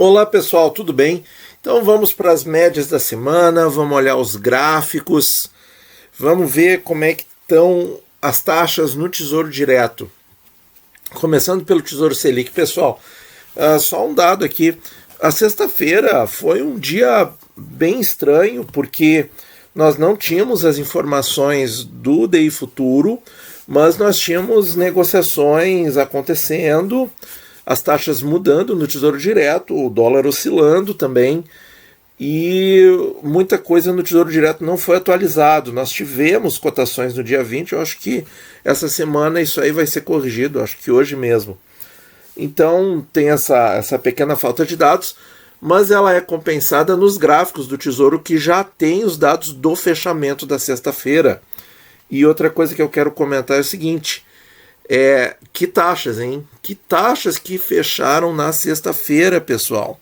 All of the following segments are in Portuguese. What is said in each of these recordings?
Olá pessoal, tudo bem? Então vamos para as médias da semana, vamos olhar os gráficos, vamos ver como é que estão as taxas no Tesouro Direto. Começando pelo Tesouro Selic, pessoal, só um dado aqui, a sexta-feira foi um dia bem estranho, porque nós não tínhamos as informações do DI Futuro, mas nós tínhamos negociações acontecendo, as taxas mudando no Tesouro Direto, o dólar oscilando também, e muita coisa no Tesouro Direto não foi atualizado. Nós tivemos cotações no dia 20, eu acho que essa semana isso aí vai ser corrigido, acho que hoje mesmo. Então tem essa pequena falta de dados, mas ela é compensada nos gráficos do Tesouro, que já tem os dados do fechamento da sexta-feira. E outra coisa que eu quero comentar é o seguinte, que taxas, hein? Que taxas que fecharam na sexta-feira, pessoal.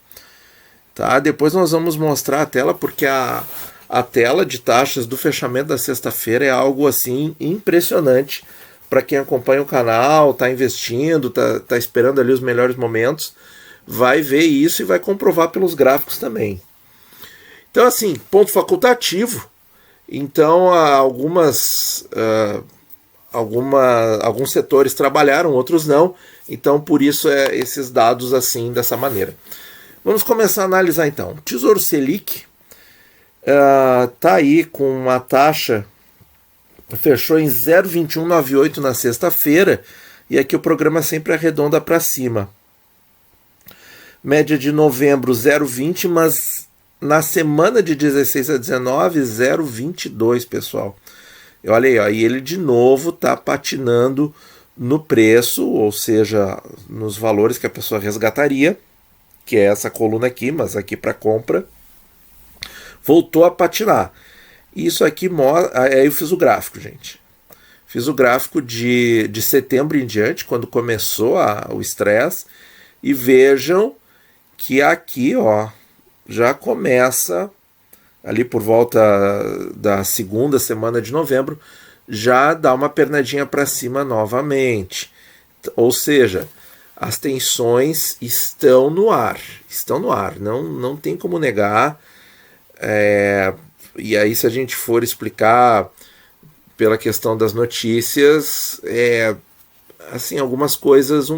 Tá? Depois nós vamos mostrar a tela, porque a tela de taxas do fechamento da sexta-feira é algo assim impressionante. Para quem acompanha o canal, está investindo, tá esperando ali os melhores momentos, vai ver isso e vai comprovar pelos gráficos também. Então, assim, ponto facultativo. Então, alguns setores trabalharam, outros não. Então, por isso, esses dados assim, dessa maneira. Vamos começar a analisar, então. Tesouro Selic está aí com uma taxa, fechou em 0,2198 na sexta-feira, e aqui o programa sempre arredonda para cima. Média de novembro, 0,20, mas na semana de 16 a 19, 0,22, pessoal. E olha aí, ó, e ele de novo está patinando no preço, ou seja, nos valores que a pessoa resgataria, que é essa coluna aqui, mas aqui para compra, voltou a patinar. Isso aqui aí eu fiz o gráfico, gente. Fiz o gráfico de setembro em diante, quando começou o estresse, e vejam que aqui, ó, já começa ali por volta da segunda semana de novembro, já dá uma pernadinha para cima novamente. Ou seja, as tensões estão no ar, não tem como negar. E aí, se a gente for explicar pela questão das notícias, assim, algumas coisas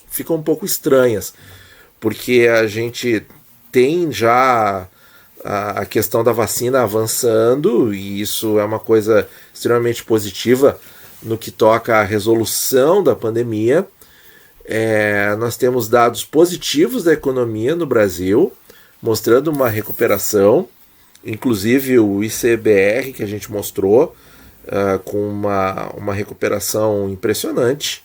ficam um pouco estranhas, porque a gente tem já a questão da vacina avançando, e isso é uma coisa extremamente positiva no que toca à resolução da pandemia. Nós temos dados positivos da economia no Brasil, mostrando uma recuperação, inclusive o ICBR que a gente mostrou, com uma recuperação impressionante,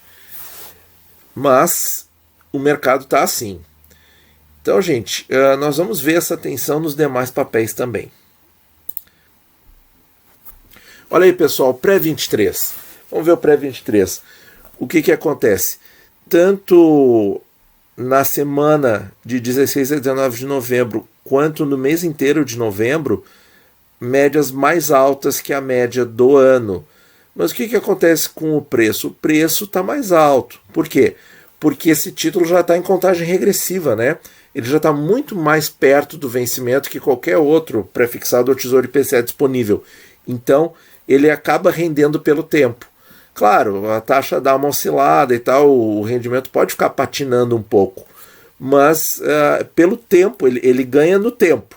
mas o mercado está assim. Então, gente, nós vamos ver essa tensão nos demais papéis também. Olha aí, pessoal, pré-23. Vamos ver o pré-23. O que acontece? Tanto na semana de 16 a 19 de novembro, quanto no mês inteiro de novembro, médias mais altas que a média do ano. Mas o que acontece com o preço? O preço está mais alto. Por quê? Porque esse título já está em contagem regressiva, né? Ele já está muito mais perto do vencimento que qualquer outro prefixado ao Tesouro IPCA disponível. Então, ele acaba rendendo pelo tempo. Claro, a taxa dá uma oscilada e tal, o rendimento pode ficar patinando um pouco, mas pelo tempo, ele ganha no tempo.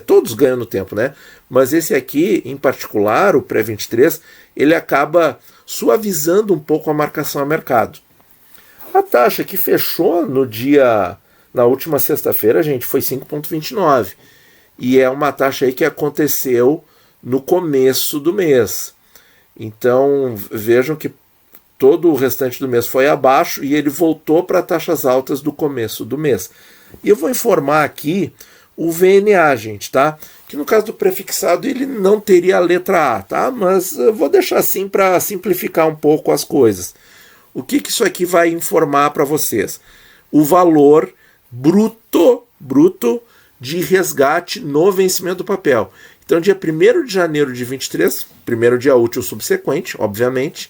Todos ganham no tempo, né? Mas esse aqui, em particular, o pré-23, ele acaba suavizando um pouco a marcação a mercado. A taxa que fechou na última sexta-feira, gente, foi 5,29. E é uma taxa aí que aconteceu no começo do mês. Então, vejam que todo o restante do mês foi abaixo e ele voltou para taxas altas do começo do mês. E eu vou informar aqui o VNA, gente, tá? Que no caso do prefixado ele não teria a letra A, tá? Mas eu vou deixar assim para simplificar um pouco as coisas. O que isso aqui vai informar para vocês? O valor bruto de resgate no vencimento do papel. Então, dia 1º de janeiro de 23, primeiro dia útil subsequente, obviamente,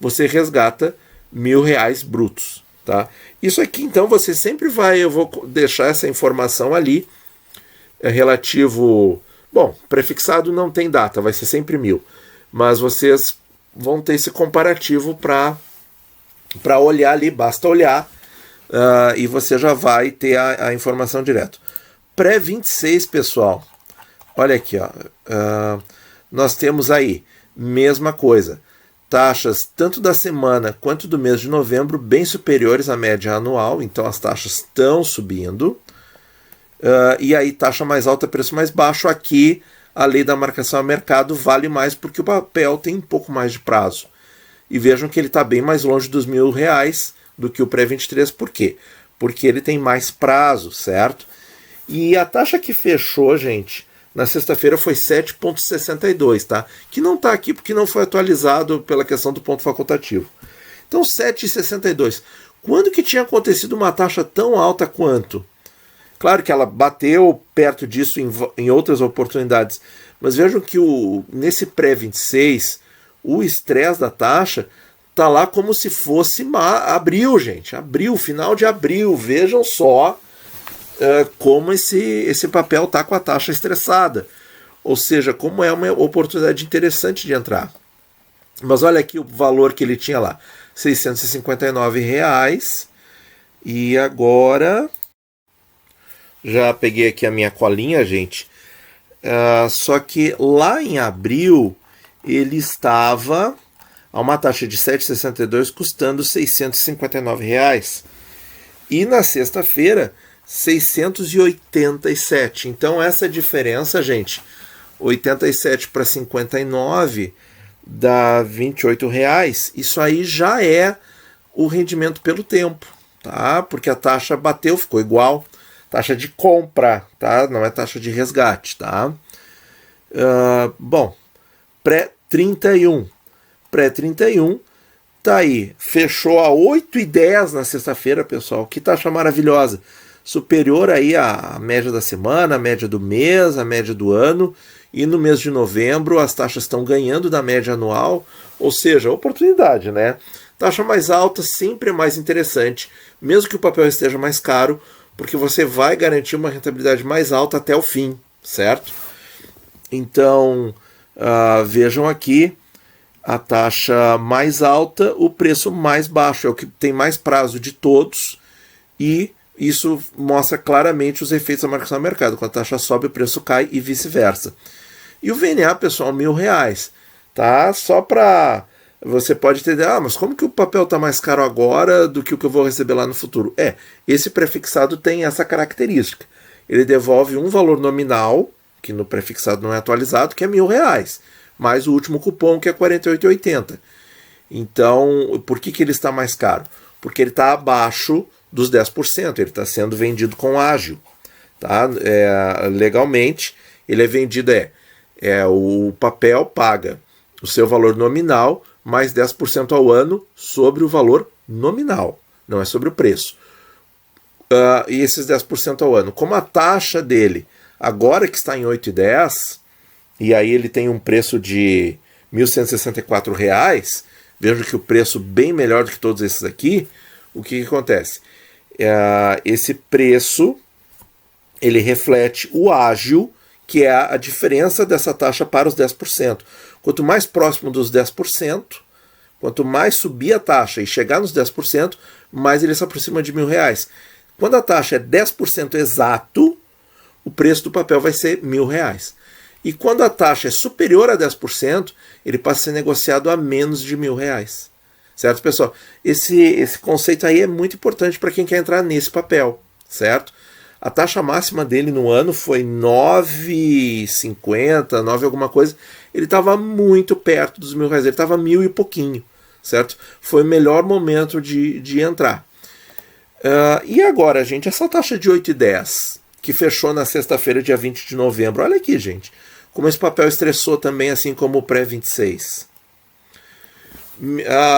você resgata R$ 1.000 brutos. Tá? Isso aqui, então, você sempre vai, eu vou deixar essa informação ali, relativo... Bom, prefixado não tem data, vai ser sempre 1000. Mas vocês vão ter esse comparativo para olhar ali, basta olhar, e você já vai ter a informação direto. Pré-26, pessoal, olha aqui, ó, nós temos aí, mesma coisa, taxas tanto da semana quanto do mês de novembro bem superiores à média anual, então as taxas estão subindo. E aí taxa mais alta, preço mais baixo. Aqui a lei da marcação a mercado vale mais porque o papel tem um pouco mais de prazo. E vejam que ele está bem mais longe dos R$1.000 do que o pré-23. Por quê? Porque ele tem mais prazo, certo? E a taxa que fechou, gente, na sexta-feira foi 7,62, tá? Que não está aqui porque não foi atualizado pela questão do ponto facultativo. Então 7,62. Quando que tinha acontecido uma taxa tão alta quanto? Claro que ela bateu perto disso em outras oportunidades, mas vejam que nesse pré-26, o estresse da taxa está lá como se fosse abril, gente. Abril, final de abril. Vejam só como esse papel está com a taxa estressada. Ou seja, como é uma oportunidade interessante de entrar. Mas olha aqui o valor que ele tinha lá, R$659. E agora... Já peguei aqui a minha colinha, gente. Só que lá em abril ele estava a uma taxa de 7,62 custando R$659. E na sexta-feira, 687. Então essa diferença, gente, 87 para 59 dá R$28. Isso aí já é o rendimento pelo tempo, tá? Porque a taxa bateu, ficou igual. Taxa de compra, tá? Não é taxa de resgate, tá? Bom, pré-31. Pré-31 tá aí. Fechou a 8,10 na sexta-feira, pessoal. Que taxa maravilhosa. Superior aí à média da semana, a média do mês, a média do ano. E no mês de novembro as taxas estão ganhando da média anual. Ou seja, oportunidade, né? Taxa mais alta sempre é mais interessante. Mesmo que o papel esteja mais caro, porque você vai garantir uma rentabilidade mais alta até o fim, certo? Então, vejam aqui, a taxa mais alta, o preço mais baixo, é o que tem mais prazo de todos, e isso mostra claramente os efeitos da marcação a mercado. Quando a taxa sobe, o preço cai e vice-versa. E o VNA, pessoal, R$1.000, tá? Só para... Você pode entender, mas como que o papel está mais caro agora do que o que eu vou receber lá no futuro? Esse prefixado tem essa característica. Ele devolve um valor nominal, que no prefixado não é atualizado, que é R$1.000, mais o último cupom, que é 48,80. Então, por que ele está mais caro? Porque ele está abaixo dos 10%, ele está sendo vendido com ágil. Tá? Legalmente, ele é vendido, o papel paga o seu valor nominal, mais 10% ao ano sobre o valor nominal, não é sobre o preço. E esses 10% ao ano, como a taxa dele, agora que está em 8,10, e aí ele tem um preço de R$1.164, vejo que o preço bem melhor do que todos esses aqui, o que acontece? Esse preço, ele reflete o ágil, que é a diferença dessa taxa para os 10%. Quanto mais próximo dos 10%, quanto mais subir a taxa e chegar nos 10%, mais ele se aproxima de R$1.000. Quando a taxa é 10% exato, o preço do papel vai ser R$1.000. E quando a taxa é superior a 10%, ele passa a ser negociado a menos de R$1.000. Certo, pessoal? Esse conceito aí é muito importante para quem quer entrar nesse papel, certo? A taxa máxima dele no ano foi 9,50, 9 alguma coisa. Ele estava muito perto dos R$1.000, ele estava 1.000 e pouquinho, certo? Foi o melhor momento de entrar. E agora, gente, essa taxa de 8,10, que fechou na sexta-feira, dia 20 de novembro, olha aqui, gente, como esse papel estressou também, assim como o pré-26.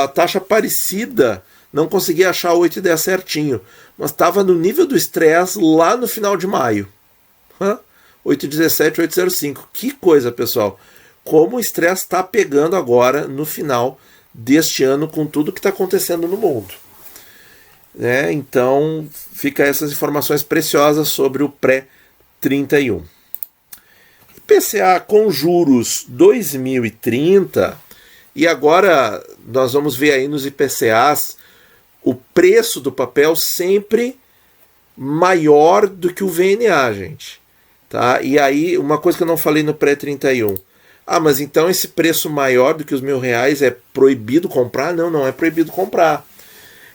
A taxa parecida, não consegui achar o 8,10 certinho, mas estava no nível do estresse lá no final de maio. 8,17, 8,05. Que coisa, pessoal. Como o estresse está pegando agora no final deste ano com tudo que está acontecendo no mundo. né? Então fica essas informações preciosas sobre o pré-31. IPCA com juros 2030, e agora nós vamos ver aí nos IPCAs o preço do papel sempre maior do que o VNA, gente. Tá? E aí, uma coisa que eu não falei no pré-31. Ah, mas então esse preço maior do que os R$ 1.000 é proibido comprar? Não, não é proibido comprar.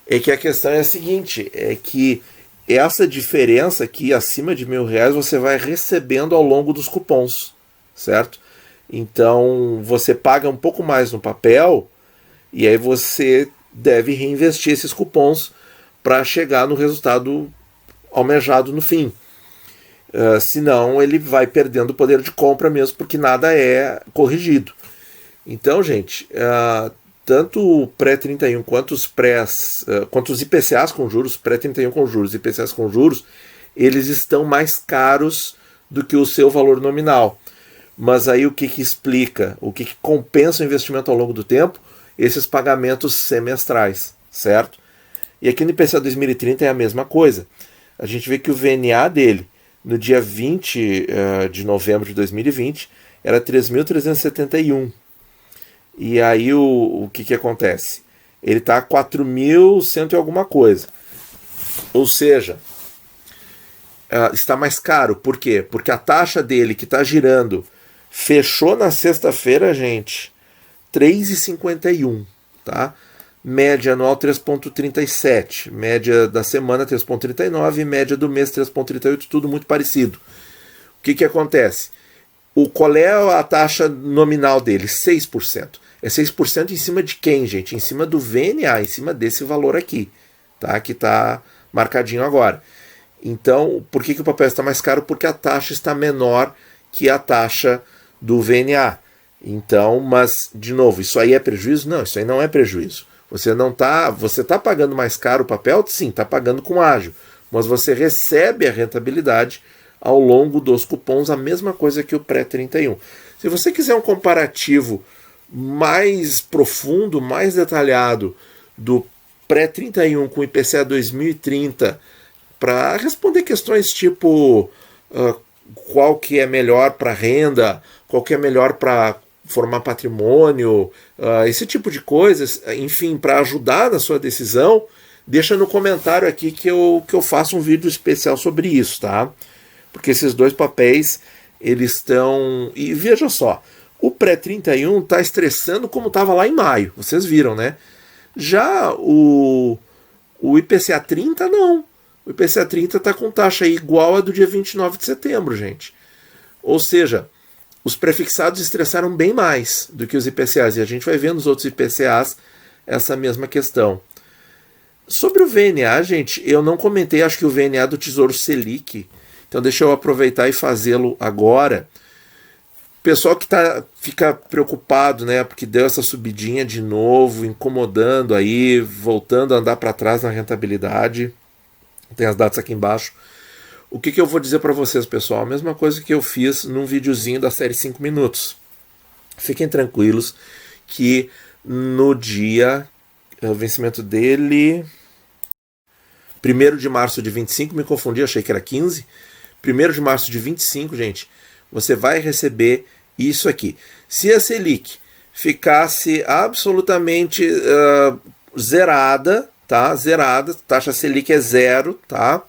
É que a questão é a seguinte, é que essa diferença aqui, acima de R$ 1.000, você vai recebendo ao longo dos cupons, certo? Então, você paga um pouco mais no papel e aí você deve reinvestir esses cupons para chegar no resultado almejado no fim. Senão ele vai perdendo o poder de compra mesmo, porque nada é corrigido. Então, gente, tanto o pré-31 quanto os IPCAs com juros, pré-31 com juros e IPCAs com juros, eles estão mais caros do que o seu valor nominal. Mas aí o que explica, o que compensa o investimento ao longo do tempo? Esses pagamentos semestrais, certo? E aqui no IPCA 2030 é a mesma coisa. A gente vê que o VNA dele, no dia 20 de novembro de 2020, era 3.371. E aí o que acontece? Ele está a 4.100 e alguma coisa. Ou seja, está mais caro. Por quê? Porque a taxa dele que está girando fechou na sexta-feira, gente, 3,51, tá? Média anual 3,37, média da semana 3,39 e média do mês 3,38, tudo muito parecido. O que acontece? Qual é a taxa nominal dele? 6%. É 6% em cima de quem, gente? Em cima do VNA, em cima desse valor aqui, tá? Que está marcadinho agora. Então, por que o papel está mais caro? Porque a taxa está menor que a taxa do VNA. Então, mas, de novo, isso aí é prejuízo? Não, isso aí não é prejuízo. Você tá pagando mais caro o papel? Sim, está pagando com ágio. Mas você recebe a rentabilidade ao longo dos cupons, a mesma coisa que o pré-31. Se você quiser um comparativo mais profundo, mais detalhado do pré-31 com o IPCA 2030, para responder questões tipo qual que é melhor para renda, qual que é melhor para formar patrimônio, esse tipo de coisas, enfim, para ajudar na sua decisão, deixa no comentário aqui que eu faço um vídeo especial sobre isso, tá? Porque esses dois papéis, eles estão... E veja só, o pré-31 está estressando como estava lá em maio, vocês viram, né? Já o IPCA 30, não. O IPCA 30 está com taxa igual a do dia 29 de setembro, gente. Ou seja, os prefixados estressaram bem mais do que os IPCAs, e a gente vai ver nos outros IPCAs essa mesma questão. Sobre o VNA, gente, eu não comentei, acho que o VNA do Tesouro Selic, então deixa eu aproveitar e fazê-lo agora. Pessoal que fica preocupado, né, porque deu essa subidinha de novo, incomodando aí, voltando a andar para trás na rentabilidade, tem as datas aqui embaixo. O que eu vou dizer para vocês, pessoal? A mesma coisa que eu fiz num videozinho da série 5 minutos. Fiquem tranquilos que no dia, o vencimento dele, 1º de março de 25, me confundi, achei que era 15. 1º de março de 25, gente, você vai receber isso aqui. Se a Selic ficasse absolutamente zerada, tá? Zerada, taxa Selic é zero, tá?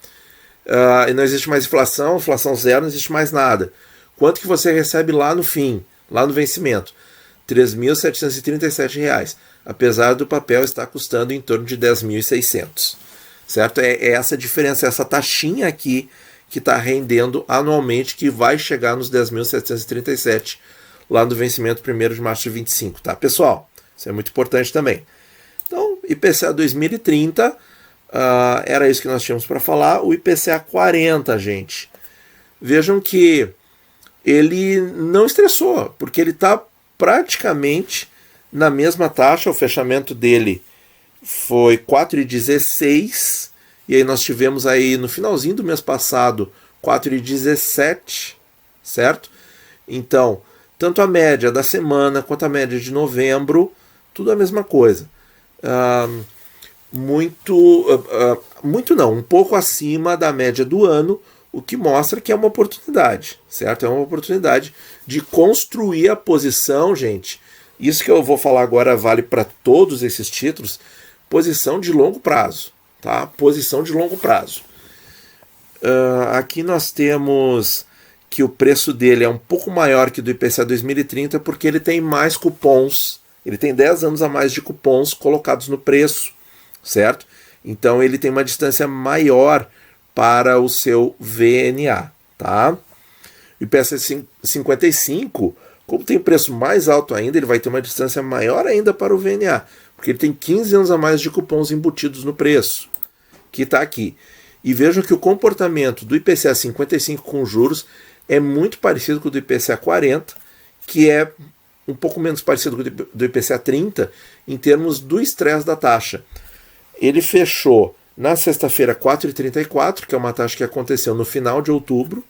E não existe mais inflação zero, não existe mais nada. Quanto que você recebe lá no fim, lá no vencimento? R$ 3.737, apesar do papel estar custando em torno de 10.600, certo? É essa diferença, essa taxinha aqui que está rendendo anualmente, que vai chegar nos 10.737 lá no vencimento 1º de março de 25, tá, pessoal? Isso é muito importante também. Então, IPCA 2030, era isso que nós tínhamos para falar. O IPCA 40, gente, vejam que ele não estressou, porque ele está praticamente na mesma taxa. O fechamento dele foi 4,16, e aí nós tivemos aí no finalzinho do mês passado 4,17, certo? Então, tanto a média da semana quanto a média de novembro, tudo a mesma coisa. muito não, um pouco acima da média do ano, o que mostra que é uma oportunidade, certo? É uma oportunidade de construir a posição, gente. Isso que eu vou falar agora vale para todos esses títulos, posição de longo prazo, tá? Posição de longo prazo. Aqui nós temos que o preço dele é um pouco maior que do IPCA 2030 porque ele tem mais cupons, ele tem 10 anos a mais de cupons colocados no preço, certo? Então ele tem uma distância maior para o seu VNA, tá? O IPCA 55, como tem preço mais alto ainda, ele vai ter uma distância maior ainda para o VNA, porque ele tem 15 anos a mais de cupons embutidos no preço, que está aqui. E vejam que o comportamento do IPCA 55 com juros é muito parecido com o do IPCA 40, que é um pouco menos parecido com o do IPCA 30 em termos do estresse da taxa. Ele fechou na sexta-feira 4,34, que é uma taxa que aconteceu no final de outubro,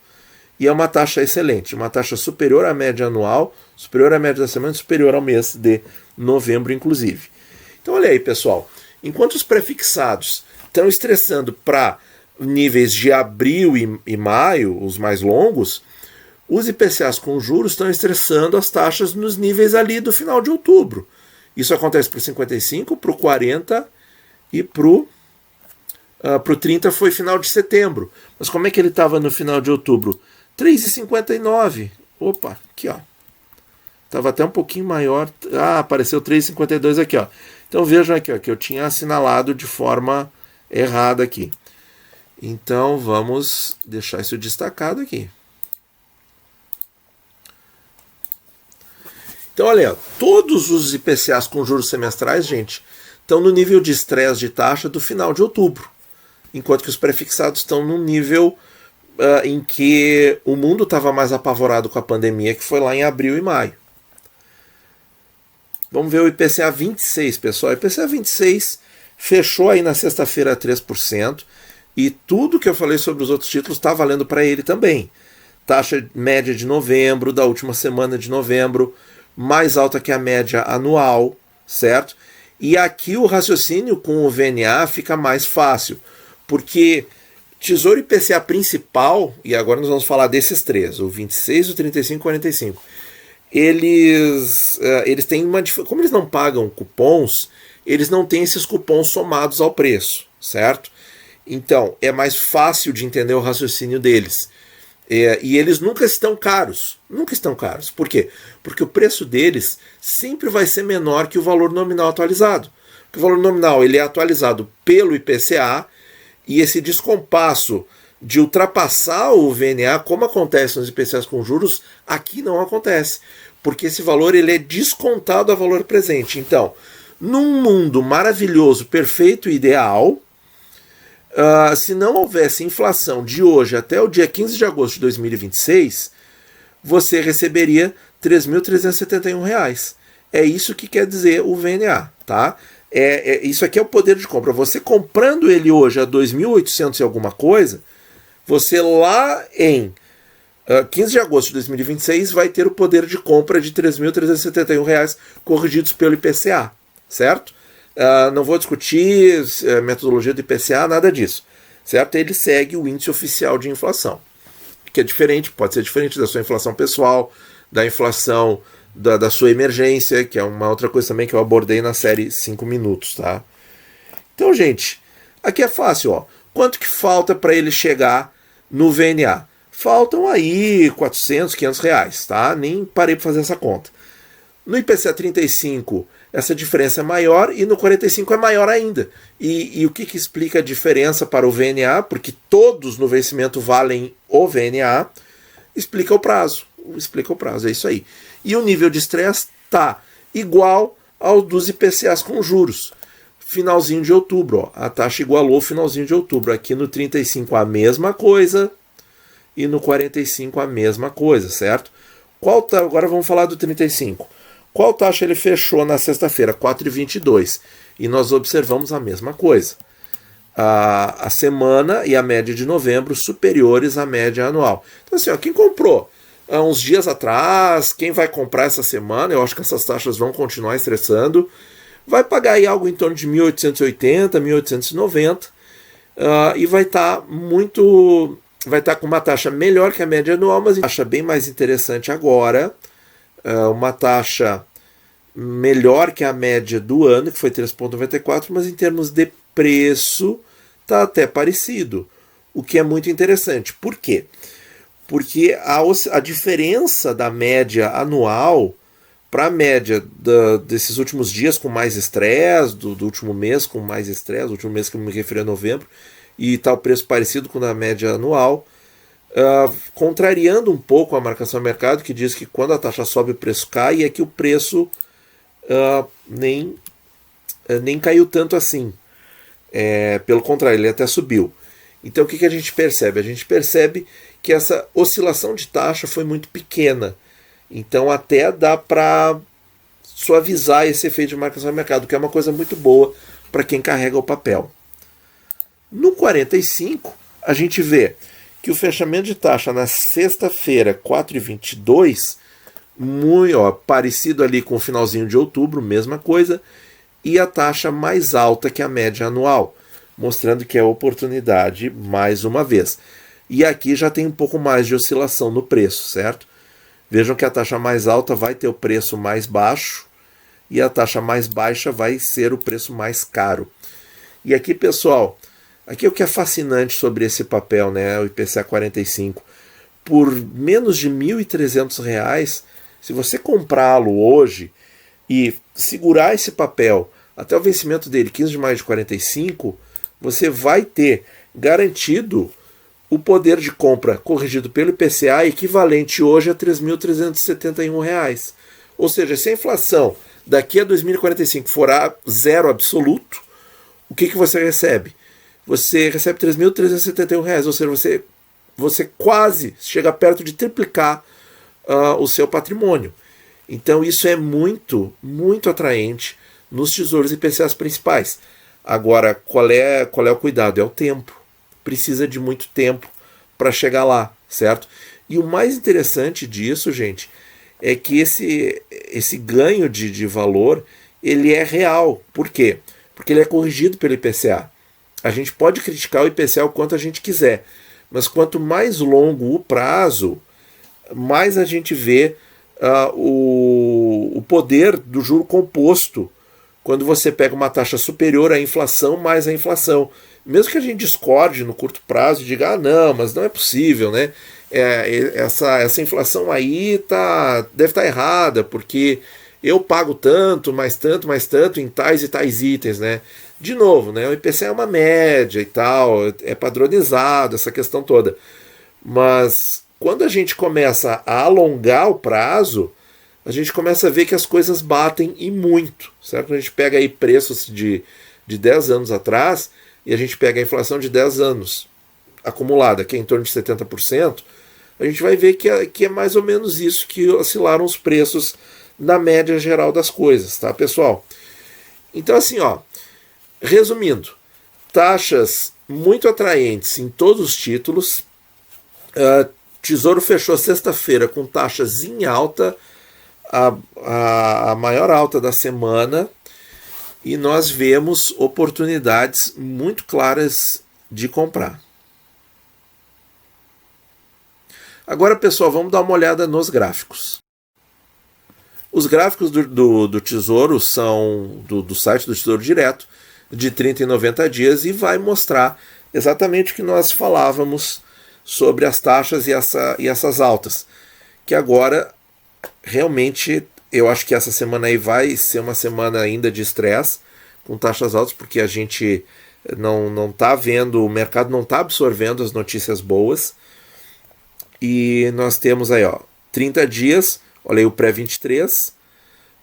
e é uma taxa excelente, uma taxa superior à média anual, superior à média da semana, superior ao mês de novembro, inclusive. Então olha aí, pessoal, enquanto os prefixados estão estressando para níveis de abril e maio, os mais longos, os IPCAs com juros estão estressando as taxas nos níveis ali do final de outubro. Isso acontece para o 55, para o 40 e para o 30 foi final de setembro. Mas como é que ele estava no final de outubro? 3,59. Opa, aqui ó. Estava até um pouquinho maior. Apareceu 3,52 aqui ó. Então vejam aqui ó, que eu tinha assinalado de forma errada aqui. Então vamos deixar isso destacado aqui. Então olha, todos os IPCAs com juros semestrais, gente, estão no nível de estresse de taxa do final de outubro, enquanto que os prefixados estão no nível em que o mundo estava mais apavorado com a pandemia, que foi lá em abril e maio. Vamos ver o IPCA 26, pessoal. O IPCA 26 fechou aí na sexta-feira a 3%, e tudo que eu falei sobre os outros títulos está valendo para ele também. Taxa média de novembro, da última semana de novembro, mais alta que a média anual, certo? E aqui o raciocínio com o VNA fica mais fácil, porque Tesouro IPCA principal, e agora nós vamos falar desses três, o 26, o 35 e o 45, eles têm uma diferença. Como eles não pagam cupons, eles não têm esses cupons somados ao preço, certo? Então, é mais fácil de entender o raciocínio deles. E eles nunca estão caros. Nunca estão caros. Por quê? Porque o preço deles sempre vai ser menor que o valor nominal atualizado. Porque o valor nominal ele é atualizado pelo IPCA, e esse descompasso de ultrapassar o VNA, como acontece nos IPCAs com juros, aqui não acontece. Porque esse valor ele é descontado a valor presente. Então, num mundo maravilhoso, perfeito e ideal, se não houvesse inflação de hoje até o dia 15 de agosto de 2026, você receberia R$ 3.371. É isso que quer dizer o VNA, tá? Isso aqui é o poder de compra. Você comprando ele hoje a 2.800 e alguma coisa, você lá em 15 de agosto de 2026 vai ter o poder de compra de R$ 3.371 corrigidos pelo IPCA, certo? Não vou discutir metodologia do IPCA, nada disso, certo? Ele segue o índice oficial de inflação, que é diferente, pode ser diferente da sua inflação pessoal, da inflação da sua emergência, que é uma outra coisa também que eu abordei na série 5 minutos, tá? Então, gente, aqui é fácil, ó. Quanto que falta para ele chegar no VNA? Faltam aí 400, 500 reais, tá? Nem parei para fazer essa conta. No IPCA 35, essa diferença é maior, e no 45 é maior ainda. E o que explica a diferença para o VNA? Porque todos no vencimento valem o VNA, explica o prazo. Explica o prazo, é isso aí. E o nível de estresse está igual ao dos IPCAs com juros. Finalzinho de outubro, ó, a taxa igualou o finalzinho de outubro. Aqui no 35 a mesma coisa, e no 45 a mesma coisa, certo? Agora vamos falar do 35. Qual taxa ele fechou na sexta-feira? 4,22. E nós observamos a mesma coisa. A semana e a média de novembro superiores à média anual. Então assim, ó, quem comprou há uns dias atrás, quem vai comprar essa semana, eu acho que essas taxas vão continuar estressando. vai pagar aí algo em torno de 1.880, 1.890 e vai estar com uma taxa melhor que a média anual, mas uma taxa bem mais interessante agora, uma taxa melhor que a média do ano, que foi 3,94, mas em termos de preço está até parecido, o que é muito interessante. Por quê? Porque a diferença da média anual para a média desses últimos dias com mais estresse, do último mês com mais estresse, o último mês que eu me referi a novembro, e está o preço parecido com a média anual, contrariando um pouco a marcação do mercado, que diz que quando a taxa sobe o preço cai, e aqui o preço nem caiu tanto assim. Pelo contrário, ele até subiu. Então o que a gente percebe? A gente percebe que essa oscilação de taxa foi muito pequena. Então até dá para suavizar esse efeito de marcação do mercado, que é uma coisa muito boa para quem carrega o papel. No 45, a gente vê que o fechamento de taxa na sexta-feira, 4,22, muito parecido ali com o finalzinho de outubro, mesma coisa, e a taxa mais alta que a média anual, mostrando que é oportunidade mais uma vez. E aqui já tem um pouco mais de oscilação no preço, certo? Vejam que a taxa mais alta vai ter o preço mais baixo e a taxa mais baixa vai ser o preço mais caro. E aqui, pessoal, aqui é o que é fascinante sobre esse papel, né, o IPCA 45. Por menos de R$ 1.300, se você comprá-lo hoje e segurar esse papel até o vencimento dele, 15 de maio de 45, você vai ter garantido o poder de compra corrigido pelo IPCA equivalente hoje a R$ 3.371. Ou seja, se a inflação daqui a 2045 for a zero absoluto, o que você recebe? Você recebe R$ 3.371, ou seja, você quase chega perto de triplicar o seu patrimônio. Então isso é muito, muito atraente nos tesouros IPCAs principais. Agora, qual é o cuidado? É o tempo. Precisa de muito tempo para chegar lá, certo? E o mais interessante disso, gente, é que esse ganho de valor, ele é real. Por quê? Porque ele é corrigido pelo IPCA. A gente pode criticar o IPCA o quanto a gente quiser, mas quanto mais longo o prazo, mais a gente vê o poder do juro composto quando você pega uma taxa superior à inflação mais a inflação. Mesmo que a gente discorde no curto prazo e diga, não, mas não é possível, né? Essa inflação aí deve estar errada, porque eu pago tanto, mais tanto em tais e tais itens, né? De novo, né? O IPCA é uma média e tal, é padronizado, essa questão toda. Mas quando a gente começa a alongar o prazo, a gente começa a ver que as coisas batem e muito, certo? A gente pega aí preços de 10 anos atrás e a gente pega a inflação de 10 anos acumulada, que é em torno de 70%, a gente vai ver que é mais ou menos isso que oscilaram os preços na média geral das coisas, tá, pessoal? Então, assim, ó, resumindo, taxas muito atraentes em todos os títulos. Tesouro fechou sexta-feira com taxas em alta, a maior alta da semana, e nós vemos oportunidades muito claras de comprar. Agora, pessoal, vamos dar uma olhada nos gráficos. Os gráficos do Tesouro são do site do Tesouro Direto, de 30 e 90 dias, e vai mostrar exatamente o que nós falávamos sobre as taxas e essas altas. Que agora, realmente, eu acho que essa semana aí vai ser uma semana ainda de estresse, com taxas altas, porque a gente não está vendo, o mercado não está absorvendo as notícias boas. E nós temos aí, ó, 30 dias, olha aí o pré-23,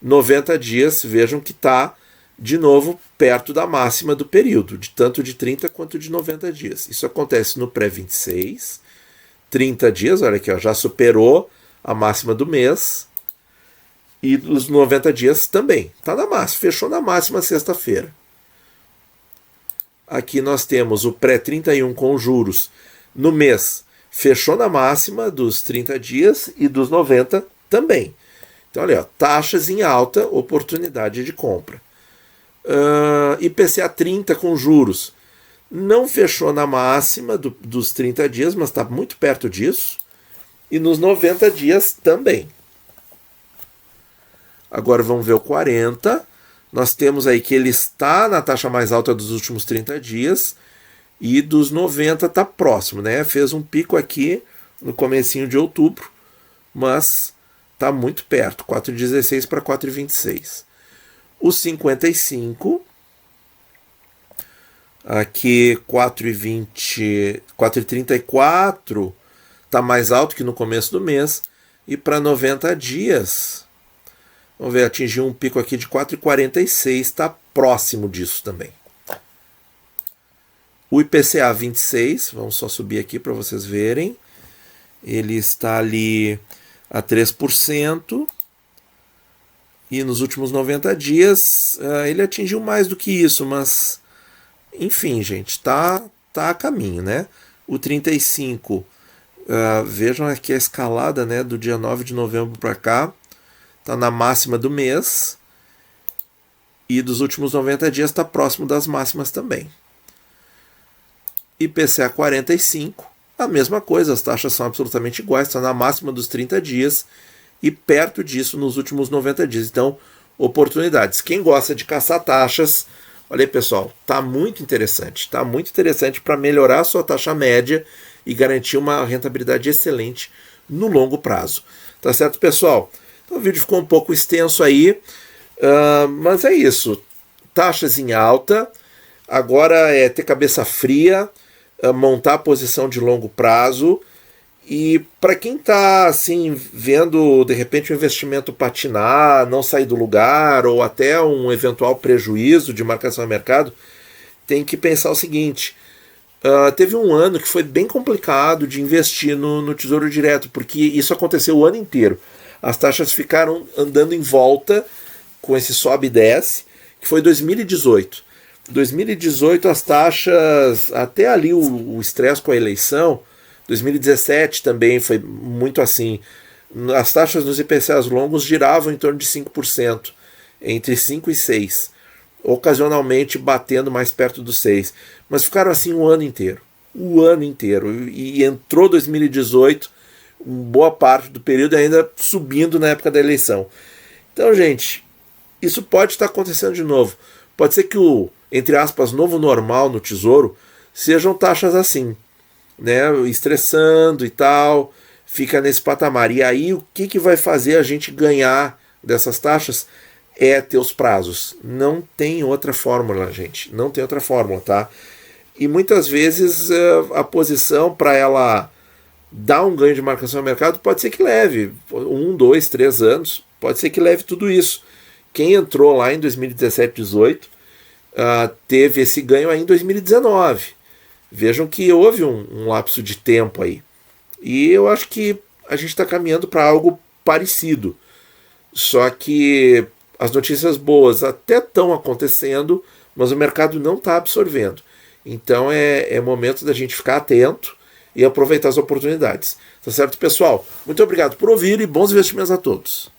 90 dias, vejam que está de novo perto da máxima do período, tanto de 30 quanto de 90 dias. Isso acontece no pré-26, 30 dias, olha aqui, ó, já superou a máxima do mês, e os 90 dias também, está na máxima, fechou na máxima sexta-feira. Aqui nós temos o pré-31 com juros no mês, fechou na máxima dos 30 dias e dos 90 também. Então, olha, ó, taxas em alta, oportunidade de compra. IPCA 30 com juros. Não fechou na máxima dos 30 dias, mas está muito perto disso. E nos 90 dias também. Agora vamos ver o 40. Nós temos aí que ele está na taxa mais alta dos últimos 30 dias e dos 90 está próximo, né? Fez um pico aqui no comecinho de outubro, mas está muito perto, 4,16 para 4,26. O 55, aqui 4,20, 4,34, está mais alto que no começo do mês, e para 90 dias... Vamos ver, atingiu um pico aqui de 4,46, está próximo disso também. O IPCA 26, vamos só subir aqui para vocês verem. Ele está ali a 3%. E nos últimos 90 dias ele atingiu mais do que isso, mas enfim, gente, tá a caminho, né? O 35, vejam aqui a escalada, né, do dia 9 de novembro para cá. Está na máxima do mês e dos últimos 90 dias está próximo das máximas também. IPCA 45, a mesma coisa, as taxas são absolutamente iguais, está na máxima dos 30 dias e perto disso nos últimos 90 dias. Então, oportunidades. Quem gosta de caçar taxas, olha aí, pessoal, está muito interessante para melhorar a sua taxa média e garantir uma rentabilidade excelente no longo prazo. Tá certo, pessoal? Então o vídeo ficou um pouco extenso aí, mas é isso. Taxas em alta, agora é ter cabeça fria, montar a posição de longo prazo. E para quem está assim, vendo de repente o investimento patinar, não sair do lugar, ou até um eventual prejuízo de marcação a mercado, tem que pensar o seguinte: teve um ano que foi bem complicado de investir no Tesouro Direto, porque isso aconteceu o ano inteiro. As taxas ficaram andando em volta com esse sobe e desce, que foi 2018. 2018 as taxas, até ali o estresse com a eleição, 2017 também foi muito assim. As taxas nos IPCAs longos giravam em torno de 5%, entre 5% e 6%, ocasionalmente batendo mais perto dos 6%. Mas ficaram assim o ano inteiro. E entrou 2018, boa parte do período ainda subindo na época da eleição. Então, gente, isso pode estar acontecendo de novo. Pode ser que o, entre aspas, novo normal no Tesouro sejam taxas assim, né, estressando e tal, fica nesse patamar. E aí o que vai fazer a gente ganhar dessas taxas é ter os prazos. Não tem outra fórmula, gente. Não tem outra fórmula, tá? E muitas vezes a posição para ela dar um ganho de marcação no mercado pode ser que leve 1, 2, 3 anos, pode ser que leve tudo isso. Quem entrou lá em 2017, 2018, teve esse ganho aí em 2019. Vejam que houve um lapso de tempo aí. E eu acho que a gente está caminhando para algo parecido. Só que as notícias boas até estão acontecendo, mas o mercado não está absorvendo. Então é momento da gente ficar atento e aproveitar as oportunidades. Tá certo, pessoal? Muito obrigado por ouvir e bons investimentos a todos.